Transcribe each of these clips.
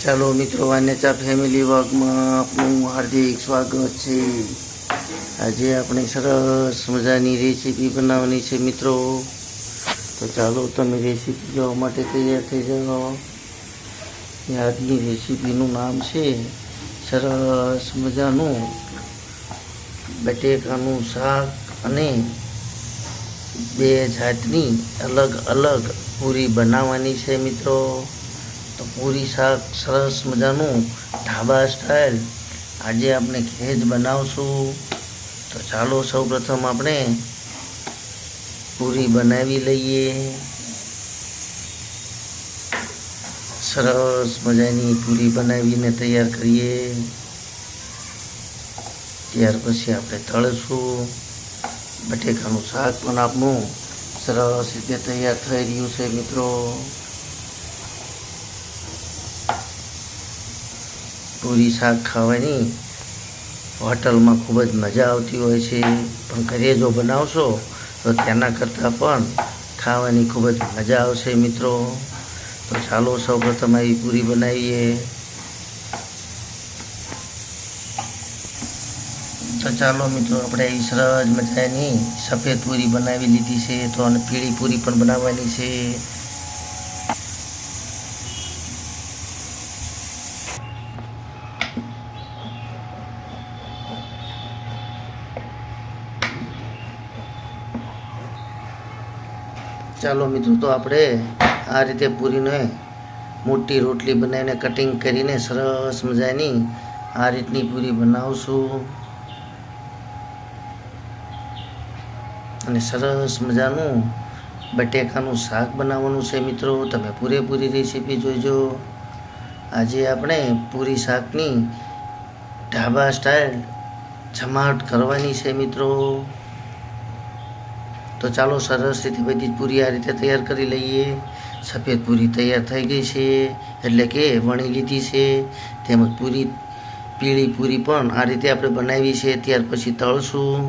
ચાલો મિત્રો, વાનેચા ફેમિલી વર્કમાં આપનું હાર્દિક સ્વાગત છે। આજે આપણે સરસ મજાની રેસીપી બનાવવાની છે મિત્રો। તો ચાલો તમે રેસીપી જોવા માટે તૈયાર થઈ જાઓ। આજની રેસીપીનું નામ છે સરસ મજાનું બટેકાનું શાક અને બે જાતની અલગ અલગ પૂરી બનાવવાની છે મિત્રો। તો પૂરી શાક સરસ મજાનું ઢાબા સ્ટાઇલ આજે આપણે ઘરે જ બનાવશું। તો ચાલો સૌપ્રથમ આપણે પૂરી બનાવી લઈએ। સરસ મજાની પૂરી બનાવીને તૈયાર કરીએ, ત્યાર પછી આપણે તળશું। બટેકાનું શાક પણ આપણું સરસ રીતે તૈયાર થઈ રહ્યું છે મિત્રો। પૂરી શાક ખાવાની હોટલમાં ખૂબ જ મજા આવતી હોય છે, પણ ઘરે જો બનાવશો તો તેના કરતાં પણ ખાવાની ખૂબ જ મજા આવશે મિત્રો। તો ચાલો સૌપ્રથમ આવી પૂરી બનાવીએ। તો ચાલો મિત્રો, આપણે આવી સરસ મજાની સફેદ પૂરી બનાવી લીધી છે। તો અને પીળી પૂરી પણ બનાવવાની છે। ચાલો મિત્રો, તો આપણે આ રીતે પૂરીને મોટી રોટલી બનાવીને કટિંગ કરીને સરસ મજાની આ રીતની પૂરી બનાવશું અને સરસ મજાનું બટેકાનું શાક બનાવવાનું છે મિત્રો। તમે પૂરેપૂરી રેસીપી જોઈજો। આજે આપણે પૂરી શાકની ઢાબા સ્ટાઇલ જમાવટ કરવાની છે મિત્રો। તો ચાલો સરસ રીતે બધી જ પૂરી આ રીતે તૈયાર કરી લઈએ। સફેદ પૂરી તૈયાર થઈ ગઈ છે, એટલે કે વણી લીધી છે। તેમજ પીળી પૂરી પણ આ રીતે આપણે બનાવી છે, ત્યાર પછી તળશું।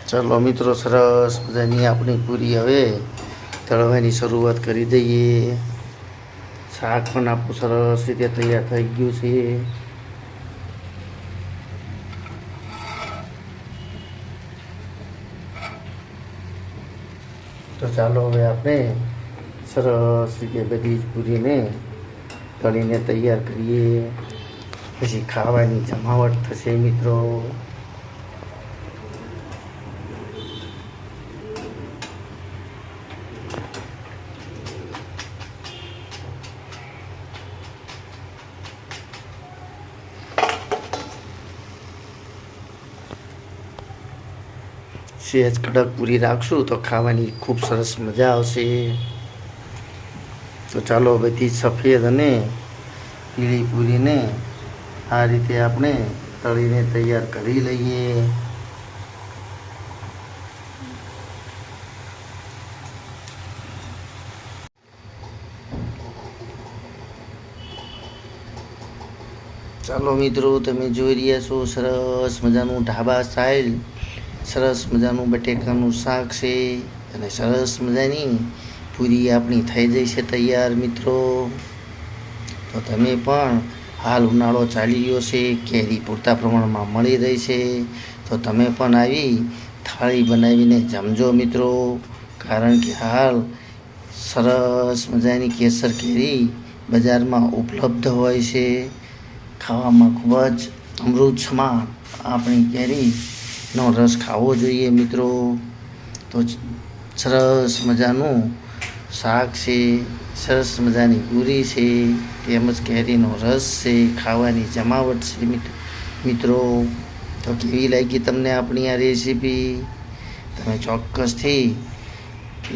ચાલો મિત્રો, સરસ મજાની આપણી પૂરી હવે તળવાની શરૂઆત કરી દઈએ। શાક પણ આપણું સરસ રીતે તૈયાર થઈ ગયું છે। તો ચાલો હવે આપણે સરસ રીતે બધી જ પૂરીને તળીને તૈયાર કરીએ, પછી ખાવાની જમાવટ થશે મિત્રો। સહેજ કડક પૂરી રાખશું તો ખાવાની ખૂબ સરસ મજા આવશે। તો ચાલો બધી સફેદ અને પીળી પૂરીને આ રીતે આપણે તળીને તૈયાર કરી લઈએ। ચાલો મિત્રો, તમે જોઈ રહ્યા છો સરસ મજાનું ઢાબા સ્ટાઇલ સરસ મજાનું બટેકાનું શાક છે અને સરસ મજાની પૂરી આપણી થઈ જઈ છે તૈયાર મિત્રો। તો તમે પણ હાલ ઉનાળો ચાલી રહ્યો છે, કેરી પૂરતા પ્રમાણમાં મળી રહી છે, તો તમે પણ આવી થાળી બનાવીને જમજો મિત્રો। કારણ કે હાલ સરસ મજાની કેસર કેરી બજારમાં ઉપલબ્ધ હોય છે। ખાવામાં ખૂબ જ અમૃત સમાન આપણી કેરીનો રસ ખાવો જોઈએ મિત્રો। તો સરસ મજાનું શાક છે, સરસ મજાની પૂરી છે, તેમજ કેરીનો રસ છે, ખાવાની જમાવટ છે મિત્રો। તો કેવી લાગી તમને આપણી આ રેસીપી? તમે ચોક્કસથી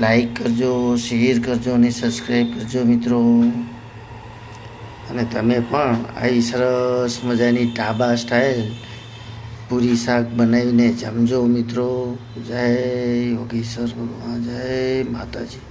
લાઈક કરજો, શેર કરજો અને સબસ્ક્રાઈબ કરજો મિત્રો। અને તમે પણ આવી સરસ મજાની ઢાબા સ્ટાઇલ પૂરી શાક બનાવીને જમજો મિત્રો। જય યોગેશ્વર ભગવાન, જય માતાજી।